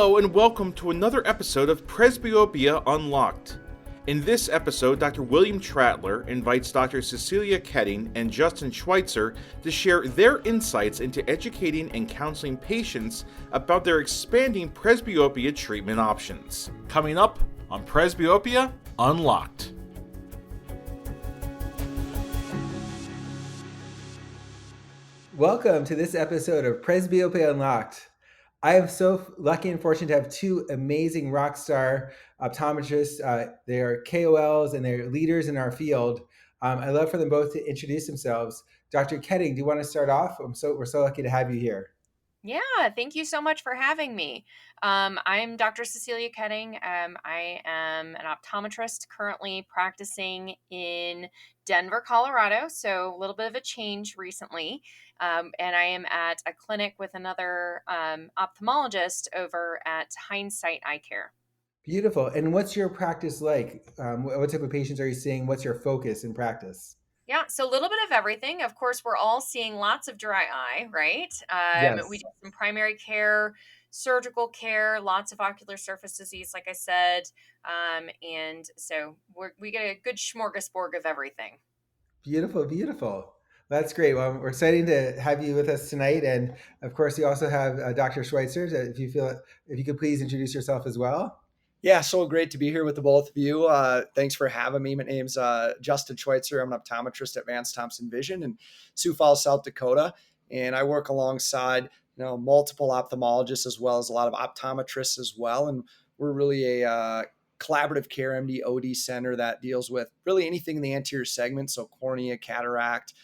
Hello and welcome to another episode of Presbyopia Unlocked. In this episode, Dr. William Trattler invites Dr. Cecelia Koetting and Justin Schweitzer to share their insights into educating and counseling patients about their expanding presbyopia treatment options. Coming up on Presbyopia Unlocked. Welcome to this episode of Presbyopia Unlocked. I am so lucky and fortunate to have two amazing rock star optometrists. They are KOLs and they're leaders in our field. I'd love for them both to introduce themselves. Dr. Koetting, do you want to start off? We're so lucky to have you here. Yeah, thank you so much for having me. I'm Dr. Cecelia Koetting. I am an optometrist currently practicing in Denver, Colorado, so a little bit of a change recently. And I am at a clinic with another ophthalmologist over at Hindsight Eye Care. Beautiful. And what's your practice like? What type of patients are you seeing? What's your focus in practice? Yeah, so a little bit of everything. Of course, we're all seeing lots of dry eye, right? We Yes. do some primary care, surgical care, lots of ocular surface disease, like I said. And so we get a good smorgasbord of everything. Beautiful, beautiful. That's great. Well, we're excited to have you with us tonight, and of course, you also have Dr. Schweitzer. If you could please introduce yourself as well. Yeah, so great to be here with the both of you. Thanks for having me. My name's Justin Schweitzer. I'm an optometrist at Vance Thompson Vision in Sioux Falls, South Dakota, and I work alongside multiple ophthalmologists as well as a lot of optometrists as well. And we're really a collaborative care MD OD center that deals with really anything in the anterior segment, so cornea, cataract.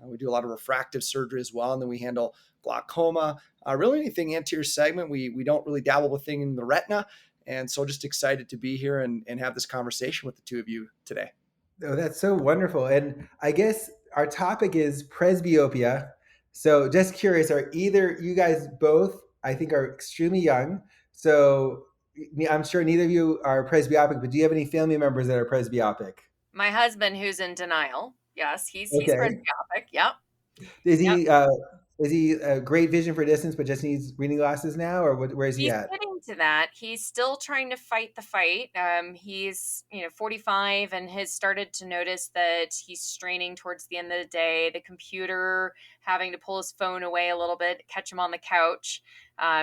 We do a lot of refractive surgery as well, and then we handle glaucoma. Really anything anterior segment. We don't really dabble with things in the retina. And so just excited to be here and have this conversation with the two of you today. Oh, that's so wonderful. And I guess our topic is presbyopia. So just curious, are either you guys both, I think, are extremely young. So I'm sure neither of you are presbyopic, but do you have any family members that are presbyopic? My husband, who's in denial, yes, he's Okay. presbyopic. Yep. Is Yep. he great vision for distance, but just needs reading glasses now, or where is he He's at? getting to that. He's still trying to fight the fight. He's 45 and has started to notice that he's straining towards the end of the day. The computer, having to pull his phone away a little bit, catch him on the couch,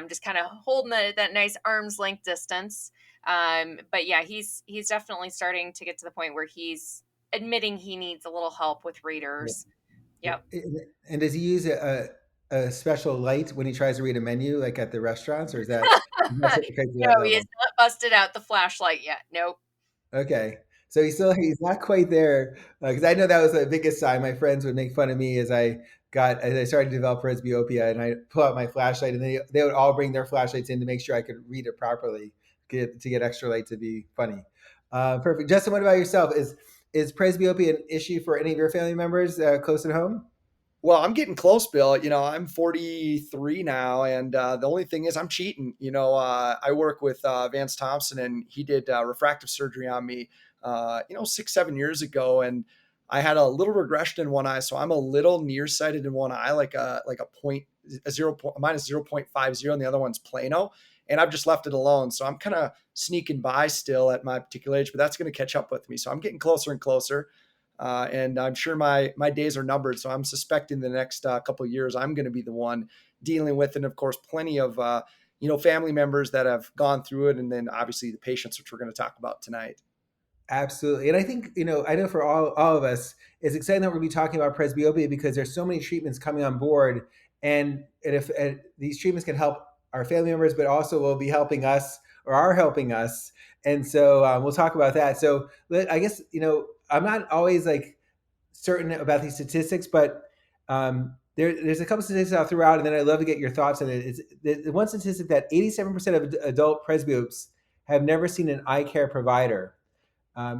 just kind of holding that nice arm's length distance. But yeah, he's definitely starting to get to the point where he's admitting he needs a little help with readers. Yep. And does he use a special light when he tries to read a menu, like at the restaurants, or is that not quite to that No, he has level? not busted out the flashlight yet. Nope. Okay, so he's not quite there because I know that was the biggest sign. My friends would make fun of me as I started to develop presbyopia, and I pull out my flashlight, and they would all bring their flashlights in to make sure I could read it properly, to get extra light to be funny. Perfect. Justin, what about yourself? Is presbyopia an issue for any of your family members close at home? Well, I'm getting close, Bill. I'm 43 now, and the only thing is I'm cheating. I work with Vance Thompson, and he did refractive surgery on me, 6, 7 years ago, and I had a little regression in one eye, so I'm a little nearsighted in one eye, like a point a zero point minus 0.50, and the other one's plano, and I've just left it alone. So I'm kind of sneaking by still at my particular age, but that's going to catch up with me. So I'm getting closer and closer. And I'm sure my days are numbered. So I'm suspecting the next couple of years, I'm going to be the one dealing with. And of course, plenty of, family members that have gone through it. And then obviously the patients, which we're going to talk about tonight. Absolutely. And I think, I know for all of us, it's exciting that we're going to be talking about presbyopia because there's so many treatments coming on board. And if these treatments can help our family members, but also will be helping us or are helping us. And so we'll talk about that. So I guess, I'm not always like certain about these statistics, but there's a couple statistics I'll throw out, and then I'd love to get your thoughts on it. It's the one statistic that 87% of adult presbyopes have never seen an eye care provider.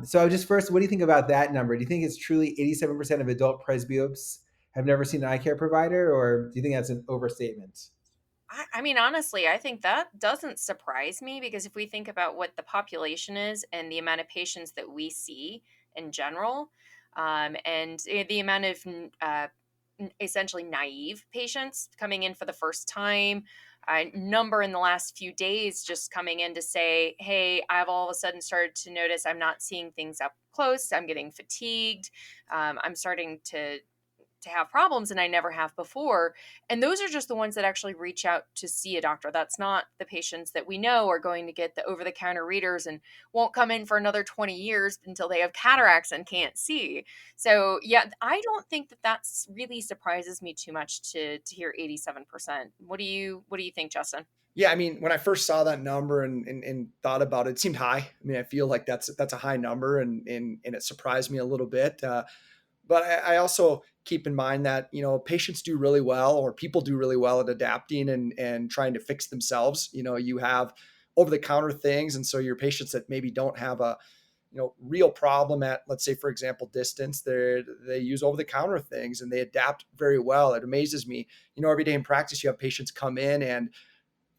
So just first, what do you think about that number? Do you think it's truly 87% of adult presbyopes have never seen an eye care provider, or do you think that's an overstatement? I mean, honestly, I think that doesn't surprise me because if we think about what the population is and the amount of patients that we see in general, and the amount of essentially naive patients coming in for the first time, number in the last few days just coming in to say, hey, I've all of a sudden started to notice I'm not seeing things up close. I'm getting fatigued. I'm starting to have problems and I never have before. And those are just the ones that actually reach out to see a doctor. That's not the patients that we know are going to get the over the counter readers and won't come in for another 20 years until they have cataracts and can't see. So, yeah, I don't think that that's really surprises me too much to hear 87%. What do you think, Justin? Yeah, I mean, when I first saw that number and thought about it, it seemed high. I mean, I feel like that's a high number, and it surprised me a little bit. But I also keep in mind that, patients do really well, or people do really well at adapting and trying to fix themselves. You have over the counter things. And so your patients that maybe don't have a, real problem at, let's say, for example, distance, they use over the counter things and they adapt very well. It amazes me, every day in practice, you have patients come in, and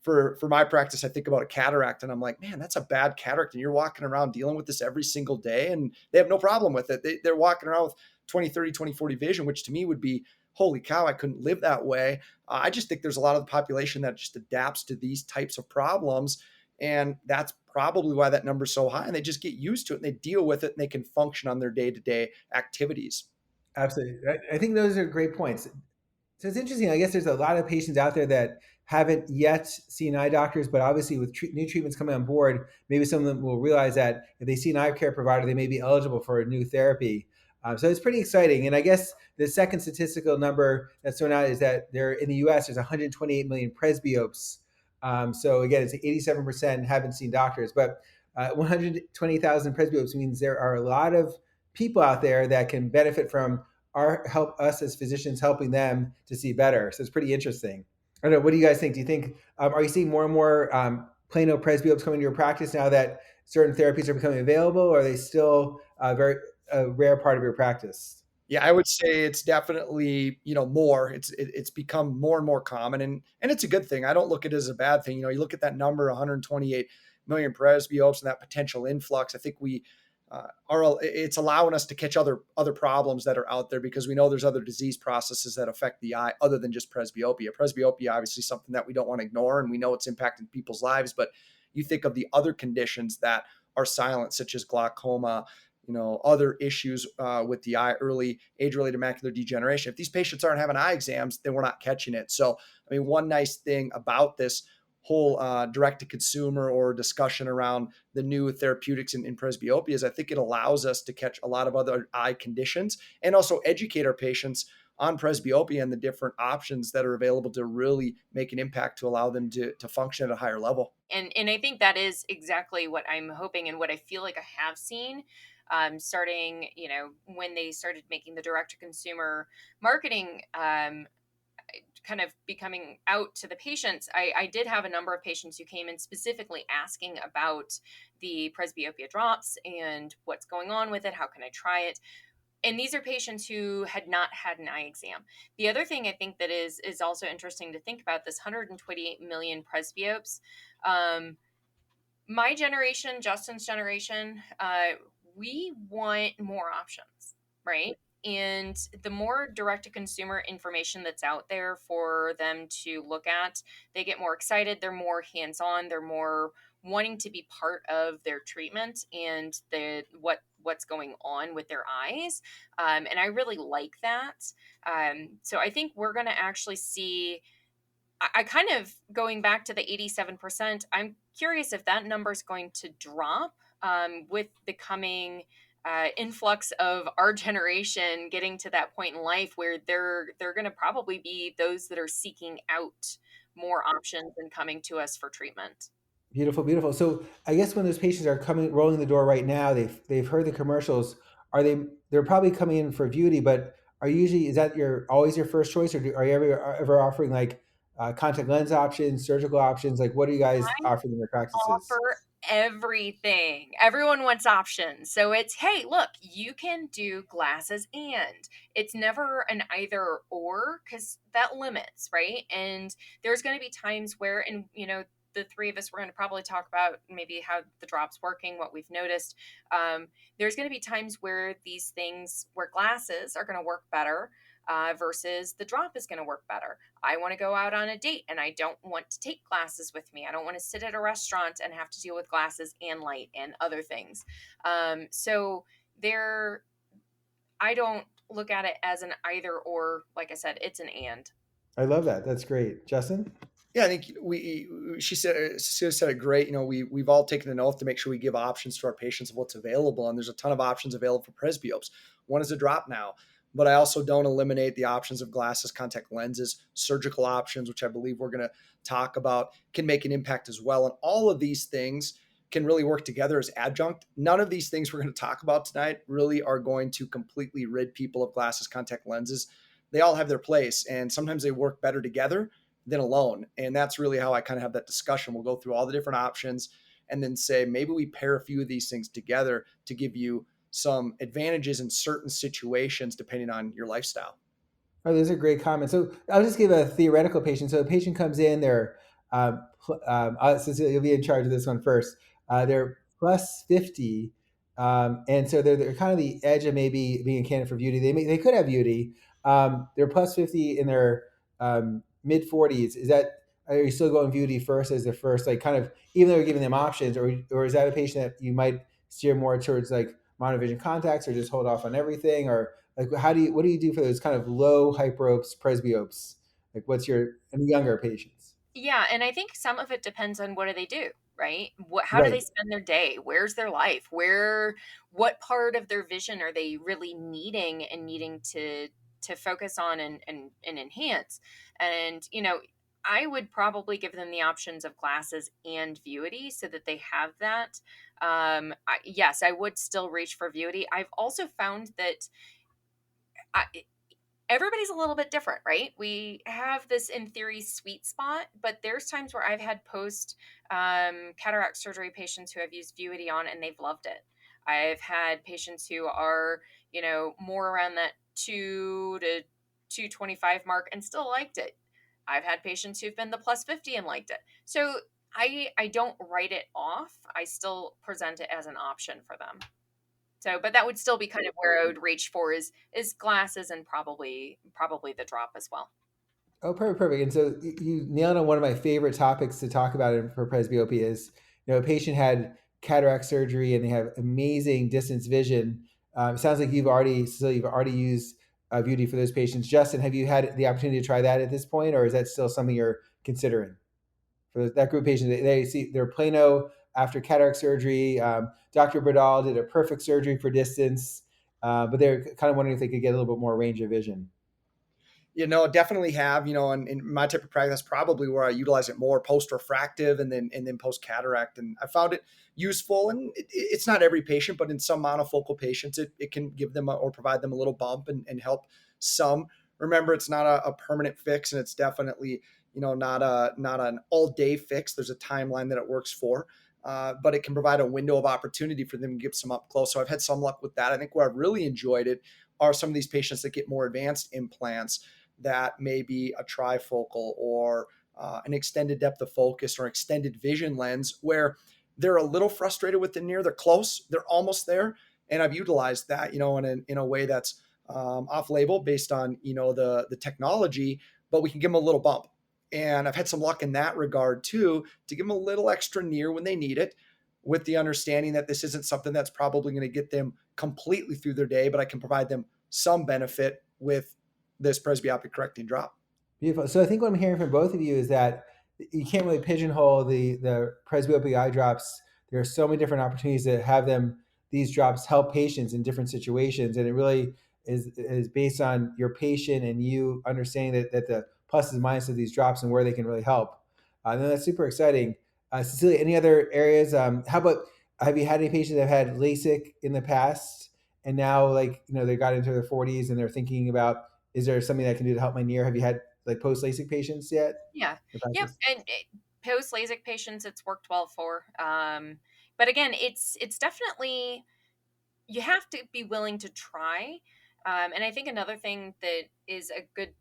for my practice, I think about a cataract and I'm like, man, that's a bad cataract. And you're walking around dealing with this every single day and they have no problem with it. They're walking around with 20, 30, 20, 40 vision, which to me would be, holy cow, I couldn't live that way. I just think there's a lot of the population that just adapts to these types of problems. And that's probably why that number is so high. And they just get used to it and they deal with it and they can function on their day-to-day activities. Absolutely. I think those are great points. So it's interesting. I guess there's a lot of patients out there that haven't yet seen eye doctors, but obviously with new treatments coming on board, maybe some of them will realize that if they see an eye care provider, they may be eligible for a new therapy. So it's pretty exciting. And I guess the second statistical number that's thrown out is that there in the U.S. there's 128 million presbyopes. So again, it's 87% haven't seen doctors, but 120,000 presbyopes means there are a lot of people out there that can benefit from help us as physicians helping them to see better. So it's pretty interesting. I don't know. What do you guys think? Do you think are you seeing more and more plano presbyopes coming to your practice now that certain therapies are becoming available, or are they still very a rare part of your practice? Yeah, I would say it's definitely, more. It's become more and more common, and it's a good thing. I don't look at it as a bad thing. You look at that number, 128 million presbyopes, and that potential influx. I think we it's allowing us to catch other problems that are out there, because we know there's other disease processes that affect the eye other than just presbyopia. Presbyopia, obviously, something that we don't want to ignore, and we know it's impacting people's lives. But you think of the other conditions that are silent, such as glaucoma, other issues with the eye, early age-related macular degeneration. If these patients aren't having eye exams, then we're not catching it. So, I mean, one nice thing about this whole direct-to-consumer or discussion around the new therapeutics in presbyopia is I think it allows us to catch a lot of other eye conditions and also educate our patients on presbyopia and the different options that are available to really make an impact to allow them to function at a higher level. And I think that is exactly what I'm hoping and what I feel like I have seen, starting, when they started making the direct to consumer marketing, kind of becoming out to the patients. I did have a number of patients who came in specifically asking about the presbyopia drops and what's going on with it. How can I try it? And these are patients who had not had an eye exam. The other thing I think that is also interesting to think about, this 128 million presbyopes. My generation, Justin's generation, we want more options, right? And the more direct to consumer information that's out there for them to look at, they get more excited, they're more hands on, they're more wanting to be part of their treatment and what's going on with their eyes. And I really like that. So I think we're going to actually see. I kind of, going back to the 87%, I'm curious if that number is going to drop with the coming influx of our generation getting to that point in life where they're going to probably be those that are seeking out more options and coming to us for treatment. Beautiful, beautiful. So I guess when those patients are rolling the door right now, they've heard the commercials. They're probably coming in for Vuity, but is that always your first choice, or are you ever offering like contact lens options, surgical options? Like, what are you guys offering in your practices? Offer everything. Everyone wants options. So it's, hey, look, you can do glasses and it's never an either or, because that limits, right? And there's going to be times where, and the three of us, we're going to probably talk about maybe how the drop's working, what we've noticed. There's going to be times where these things, where glasses are going to work better. versus the drop is going to work better. I want to go out on a date and I don't want to take glasses with me. I don't want to sit at a restaurant and have to deal with glasses and light and other things. So there, I don't look at it as an either or. Like I said, it's an and. I love that. That's great. Justin? Yeah, I think Cecelia said it great. We've all taken an oath to make sure we give options to our patients of what's available, and there's a ton of options available for presbyopes. One is a drop now, but I also don't eliminate the options of glasses, contact lenses, surgical options, which I believe we're going to talk about, can make an impact as well. And all of these things can really work together as adjunct. None of these things we're going to talk about tonight really are going to completely rid people of glasses, contact lenses. They all have their place, and sometimes they work better together than alone. And that's really how I kind of have that discussion. We'll go through all the different options and then say, maybe we pair a few of these things together to give you some advantages in certain situations, depending on your lifestyle. Oh, those are great comments. So I'll just give a theoretical patient. So a patient comes in, they're, Cecelia, you'll be in charge of this one first. They're plus 50. And so they're kind of the edge of maybe being a candidate for Vuity. They could have Vuity. They're plus 50 in their mid 40s. Are you still going Vuity first as the first, like kind of, even though you're giving them options, or is that a patient that you might steer more towards like monovision contacts, or just hold off on everything? Or like, what do you do for those kind of low hyperopes, presbyopes? Like and younger patients? Yeah, and I think some of it depends on what do they do, right? How do they Right. spend their day? Where's their life? What part of their vision are they really needing and needing to focus on and enhance? And I would probably give them the options of glasses and Vuity so that they have that. Yes, I would still reach for Vuity. I've also found that I, everybody's a little bit different, right? We have this in theory sweet spot, but there's times where I've had post cataract surgery patients who have used Vuity on and they've loved it. I've had patients who are, more around that 2 to 225 mark and still liked it. I've had patients who've been the plus 50 and liked it. So I don't write it off. I still present it as an option for them. So, but that would still be kind of where I would reach for is glasses and probably the drop as well. Oh, perfect, perfect. And so you nailed on one of my favorite topics to talk about for presbyopia is, a patient had cataract surgery and they have amazing distance vision. It sounds like you've already used Vuity for those patients. Justin, have you had the opportunity to try that at this point, or is that still something you're considering for that group of patients? They're plano after cataract surgery. Dr. Bradal did a perfect surgery for distance, but they're kind of wondering if they could get a little bit more range of vision. Definitely have, and in my type of practice, probably where I utilize it more post refractive and then post cataract. And I found it useful, and it's not every patient, but in some monofocal patients, it can give them or provide them a little bump and help some. Remember, it's not a permanent fix, and it's definitely, not an all day fix. There's a timeline that it works for. But it can provide a window of opportunity for them to get some up close. So I've had some luck with that. I think where I've really enjoyed it are some of these patients that get more advanced implants that may be a trifocal or an extended depth of focus or extended vision lens, where they're a little frustrated with the near. They're close, they're almost there. And I've utilized that, in a way that's off label based on, the technology, but we can give them a little bump. And I've had some luck in that regard too, to give them a little extra near when they need it, with the understanding that this isn't something that's probably going to get them completely through their day, but I can provide them some benefit with this presbyopic correcting drop. Beautiful. So I think what I'm hearing from both of you is that you can't really pigeonhole the presbyopic eye drops. There are so many different opportunities to have these drops help patients in different situations, and it really is based on your patient and you understanding that the pluses and minuses of these drops and where they can really help. And that's super exciting. Cecelia, any other areas? How about, have you had any patients that have had LASIK in the past and now, like, they got into their 40s and they're thinking about, is there something that I can do to help my near? Have you had like post LASIK patients yet? Yeah. Yep. And post LASIK patients, it's worked well for. But again, it's definitely, you have to be willing to try. And I think another thing that is a good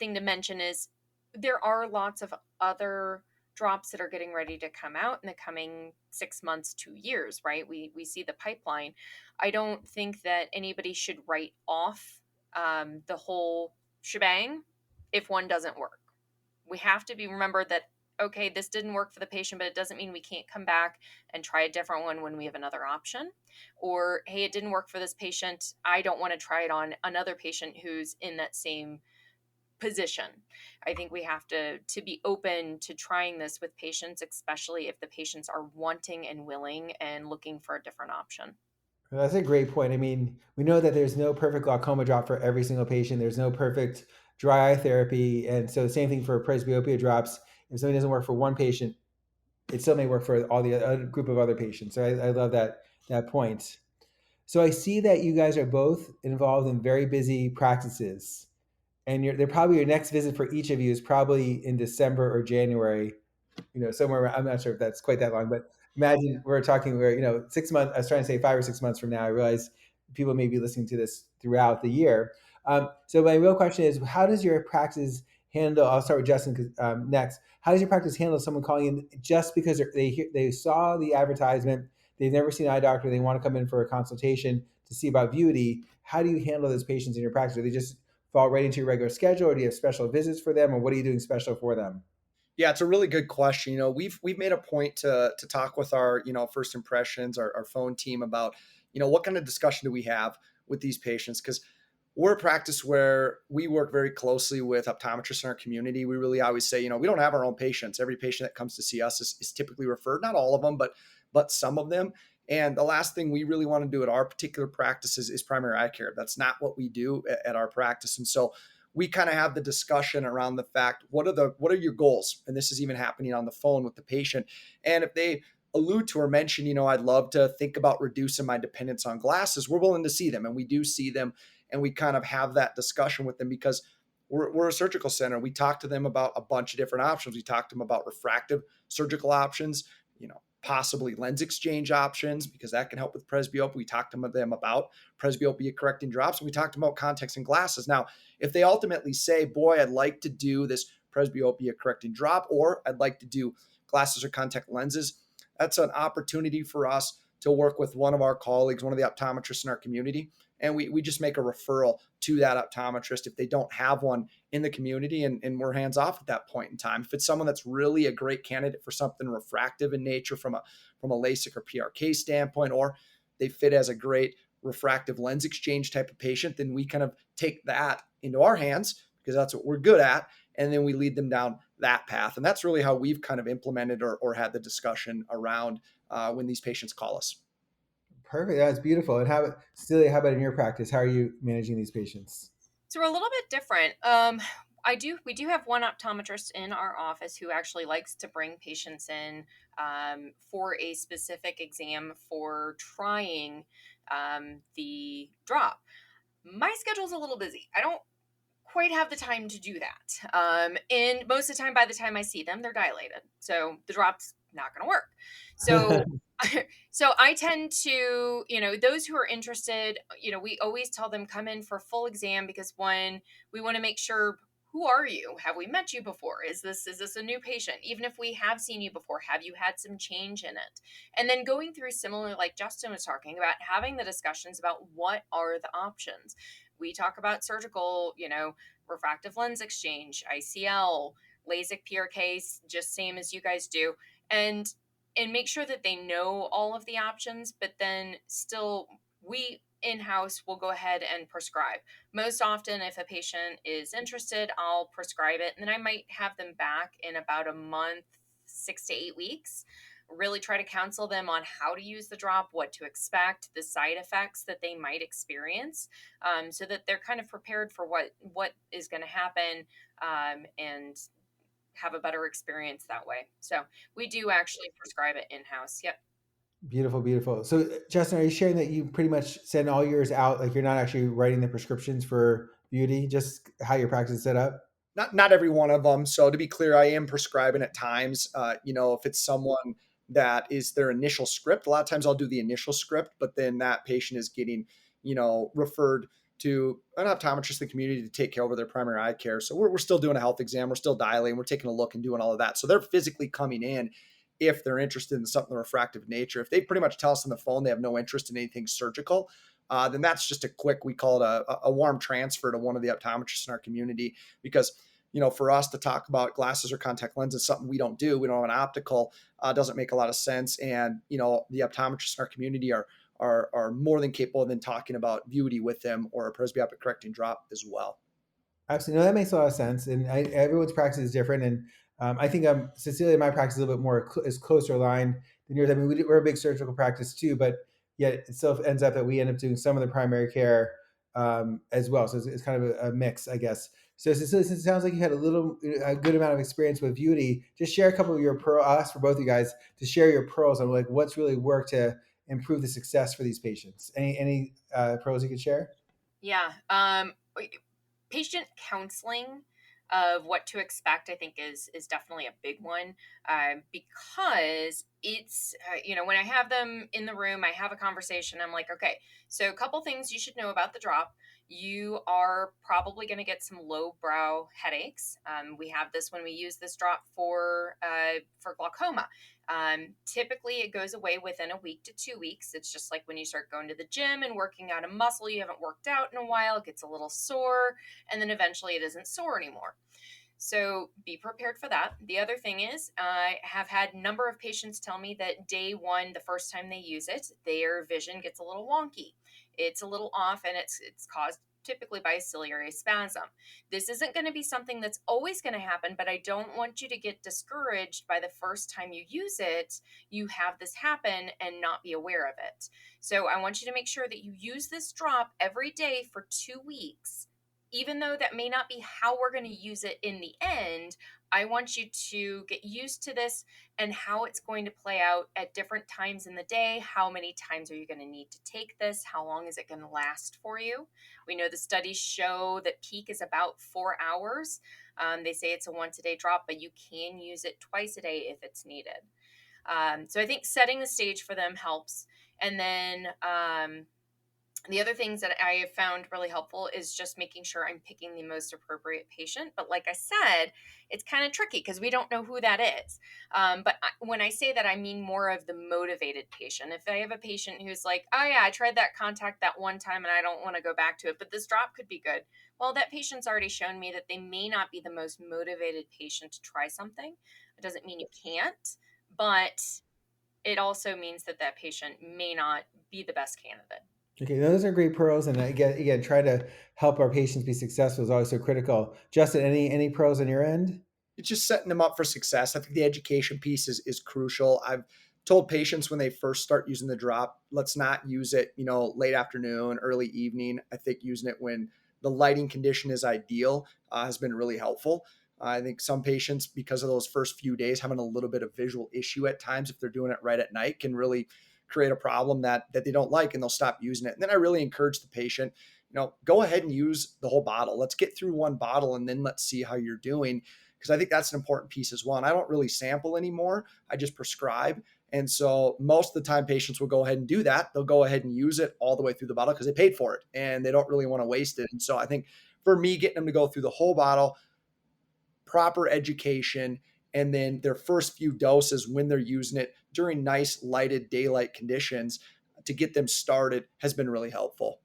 thing to mention is there are lots of other drops that are getting ready to come out in the coming 6 months, 2 years, right? We see the pipeline. I don't think that anybody should write off the whole shebang if one doesn't work. We have to remember that, okay, this didn't work for the patient, but it doesn't mean we can't come back and try a different one when we have another option. Or, hey, it didn't work for this patient, I don't want to try it on another patient who's in that same position. I think we have to be open to trying this with patients, especially if the patients are wanting and willing and looking for a different option. That's a great point. I mean, we know that there's no perfect glaucoma drop for every single patient. There's no perfect dry eye therapy. And so the same thing for presbyopia drops. If something doesn't work for one patient, it still may work for all the other group of other patients. So I love that point. So I see that you guys are both involved in very busy practices. And they're probably your next visit for each of you is probably in December or January, somewhere around, I'm not sure if that's quite that long, but imagine we're talking where, 6 months, I was trying to say 5 or 6 months from now, I realize people may be listening to this throughout the year. So my real question is, how does your practice handle, I'll start with Justin next. How does your practice handle someone calling in just because they saw the advertisement, they've never seen an eye doctor, they want to come in for a consultation to see about Vuity? How do you handle those patients in your practice? Do they just fall right into your regular schedule, or do you have special visits for them, or what are you doing special for them? Yeah, it's a really good question. We've made a point to talk with our, first impressions, our phone team about, what kind of discussion do we have with these patients? Because we're a practice where we work very closely with optometrists in our community. We really always say, we don't have our own patients. Every patient that comes to see us is typically referred, not all of them, but some of them. And the last thing we really want to do at our particular practice is primary eye care. That's not what we do at our practice. And so we kind of have the discussion around the fact, what are your goals? And this is even happening on the phone with the patient. And if they allude to or mention, I'd love to think about reducing my dependence on glasses, we're willing to see them. And we do see them. And we kind of have that discussion with them because we're a surgical center. We talk to them about a bunch of different options. We talk to them about refractive surgical options, possibly lens exchange options, because that can help with presbyopia. We talked to them about presbyopia correcting drops, and we talked about contacts and glasses. Now, if they ultimately say, boy, I'd like to do this presbyopia correcting drop, or I'd like to do glasses or contact lenses, that's an opportunity for us to work with one of our colleagues, one of the optometrists in our community. And we just make a referral to that optometrist if they don't have one in the community, and we're hands off at that point in time. If it's someone that's really a great candidate for something refractive in nature from a LASIK or PRK standpoint, or they fit as a great refractive lens exchange type of patient, then we kind of take that into our hands because that's what we're good at. And then we lead them down that path. And that's really how we've kind of implemented or had the discussion around when these patients call us. Perfect. That's beautiful. And Cecelia, how about in your practice? How are you managing these patients? So we're a little bit different. We do have one optometrist in our office who actually likes to bring patients in for a specific exam for trying the drop. My schedule's a little busy. I don't quite have the time to do that. And most of the time, by the time I see them, they're dilated. So the drop's not going to work. So so I tend to, those who are interested, we always tell them come in for a full exam because one, we want to make sure, who are you? Have we met you before? Is this a new patient? Even if we have seen you before, have you had some change in it? And then going through similar, like Justin was talking about, having the discussions about what are the options. We talk about surgical, refractive lens exchange, ICL, LASIK, PRK, just same as you guys do. And make sure that they know all of the options, but then still we in-house will go ahead and prescribe. Most often, if a patient is interested, I'll prescribe it, and then I might have them back in about a month, 6 to 8 weeks. Really try to counsel them on how to use the drop, what to expect, the side effects that they might experience, so that they're kind of prepared for what is going to happen, and have a better experience that way. So we do actually prescribe it in-house. Yep. Beautiful, beautiful. So Justin, are you sharing that you pretty much send all yours out? Like you're not actually writing the prescriptions for Vuity, just how your practice is set up? Not every one of them. So to be clear, I am prescribing at times. If it's someone that is their initial script, a lot of times I'll do the initial script, but then that patient is getting, referred to an optometrist in the community to take care of their primary eye care. So we're still doing a health exam. We're still dilating. We're taking a look and doing all of that. So they're physically coming in if they're interested in something refractive nature. If they pretty much tell us on the phone they have no interest in anything surgical, then that's just a quick, we call it a warm transfer to one of the optometrists in our community. Because, for us to talk about glasses or contact lenses, something we don't do, we don't have an optical, doesn't make a lot of sense. And, the optometrists in our community are more than capable of then talking about Vuity with them, or a presbyopic correcting drop as well. Absolutely. No, that makes a lot of sense. And everyone's practice is different. And I think Cecelia, my practice is a little bit more is closer aligned than yours. I mean, we're a big surgical practice too, but yet it still ends up that we end up doing some of the primary care as well. So it's kind of a mix, I guess. So Cecelia, since it sounds like you had a good amount of experience with Vuity, just share a couple of your pearls. I'll ask for both of you guys to share your pearls on like what's really worked to improve the success for these patients. Any pearls you could share? Yeah. Patient counseling of what to expect, I think, is definitely a big one, because it's when I have them in the room, I have a conversation. I'm like, okay, so a couple things you should know about the drop. You are probably going to get some low brow headaches. We have this when we use this drop for glaucoma. Typically, it goes away within a week to 2 weeks. It's just like when you start going to the gym and working out a muscle you haven't worked out in a while, it gets a little sore, and then eventually it isn't sore anymore. So be prepared for that. The other thing is, I have had a number of patients tell me that day one, the first time they use it, their vision gets a little wonky. It's a little off, and it's caused typically by a ciliary spasm. This isn't going to be something that's always going to happen, but I don't want you to get discouraged by the first time you use it, you have this happen and not be aware of it. So I want you to make sure that you use this drop every day for 2 weeks. Even though that may not be how we're going to use it in the end, I want you to get used to this and how it's going to play out at different times in the day. How many times are you going to need to take this? How long is it going to last for you? We know the studies show that peak is about 4 hours. They say it's a once a day drop, but you can use it twice a day if it's needed. So I think setting the stage for them helps. And then the other things that I have found really helpful is just making sure I'm picking the most appropriate patient. But like I said, it's kind of tricky because we don't know who that is. When I say that, I mean more of the motivated patient. If I have a patient who's like, oh yeah, I tried that contact that one time and I don't want to go back to it, but this drop could be good. Well, that patient's already shown me that they may not be the most motivated patient to try something. It doesn't mean you can't, but it also means that that patient may not be the best candidate. Okay, those are great pearls, and again, try to help our patients be successful is always so critical. Justin, any pearls on your end? It's just setting them up for success. I think the education piece is crucial. I've told patients when they first start using the drop, let's not use it, late afternoon, early evening. I think using it when the lighting condition is ideal has been really helpful. I think some patients, because of those first few days, having a little bit of visual issue at times, if they're doing it right at night, can really create a problem that they don't like, and they'll stop using it. And then I really encourage the patient, go ahead and use the whole bottle. Let's get through one bottle and then let's see how you're doing. Because I think that's an important piece as well. And I don't really sample anymore. I just prescribe. And so most of the time patients will go ahead and do that. They'll go ahead and use it all the way through the bottle because they paid for it and they don't really want to waste it. And so I think for me, getting them to go through the whole bottle, proper education, and then their first few doses when they're using it during nice lighted daylight conditions to get them started has been really helpful.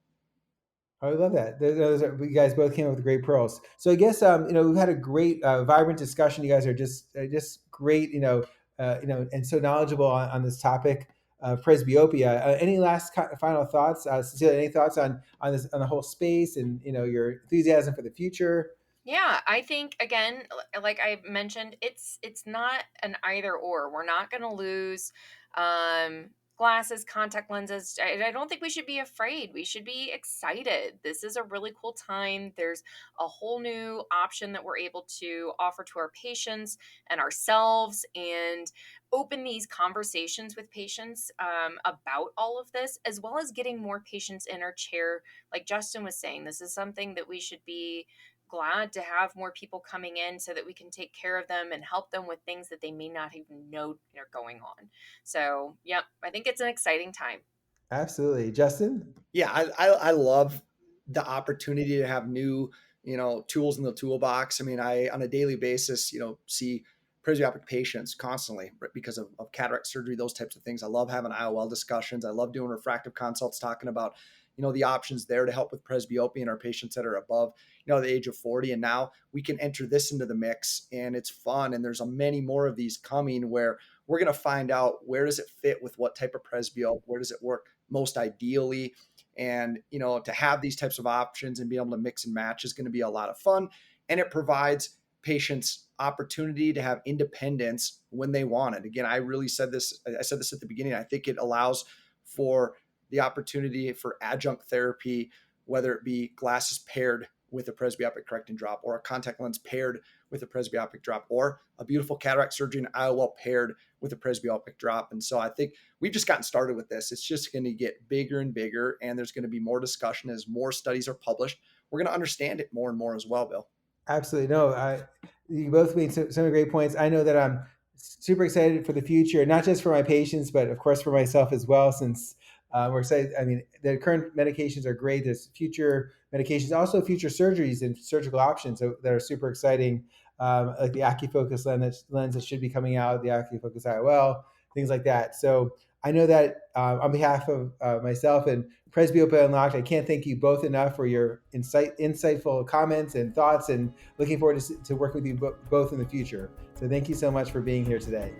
I love that. You guys both came up with great pearls. So I guess we've had a great, vibrant discussion. You guys are just great, and so knowledgeable on this topic, presbyopia. Any last final thoughts, Cecelia? Any thoughts on this, on the whole space, and your enthusiasm for the future? Yeah, I think, again, like I mentioned, it's not an either or. We're not going to lose glasses, contact lenses. I don't think we should be afraid. We should be excited. This is a really cool time. There's a whole new option that we're able to offer to our patients and ourselves, and open these conversations with patients about all of this, as well as getting more patients in our chair. Like Justin was saying, this is something that we should be glad to have more people coming in so that we can take care of them and help them with things that they may not even know are going on. So, yeah, I think it's an exciting time. Absolutely. Justin? Yeah, I love the opportunity to have new, tools in the toolbox. I mean, I, on a daily basis, see presbyopic patients constantly because of cataract surgery, those types of things. I love having IOL discussions. I love doing refractive consults, talking about, the options there to help with presbyopia in our patients that are above, the age of 40. And now we can enter this into the mix, and it's fun. And there's many more of these coming where we're going to find out where does it fit with what type of presbyope, where does it work most ideally. And, to have these types of options and be able to mix and match is going to be a lot of fun. And it provides patients opportunity to have independence when they want it. Again, I said this at the beginning. I think it allows for the opportunity for adjunct therapy, whether it be glasses paired with a presbyopic correcting drop, or a contact lens paired with a presbyopic drop, or a beautiful cataract surgery and IOL paired with a presbyopic drop. And so I think we've just gotten started with this. It's just going to get bigger and bigger, and there's going to be more discussion as more studies are published. We're going to understand it more and more as well, Bill. Absolutely. No, you both made some great points. I know that I'm super excited for the future, not just for my patients, but of course for myself as well, since we're excited. I mean, the current medications are great. There's future medications, also future surgeries and surgical options that are super exciting, like the AcuFocus lens that should be coming out, the AcuFocus IOL, things like that. So I know that on behalf of myself and Presbyopia Unlocked, I can't thank you both enough for your insightful comments and thoughts, and looking forward to working with you both in the future. So thank you so much for being here today.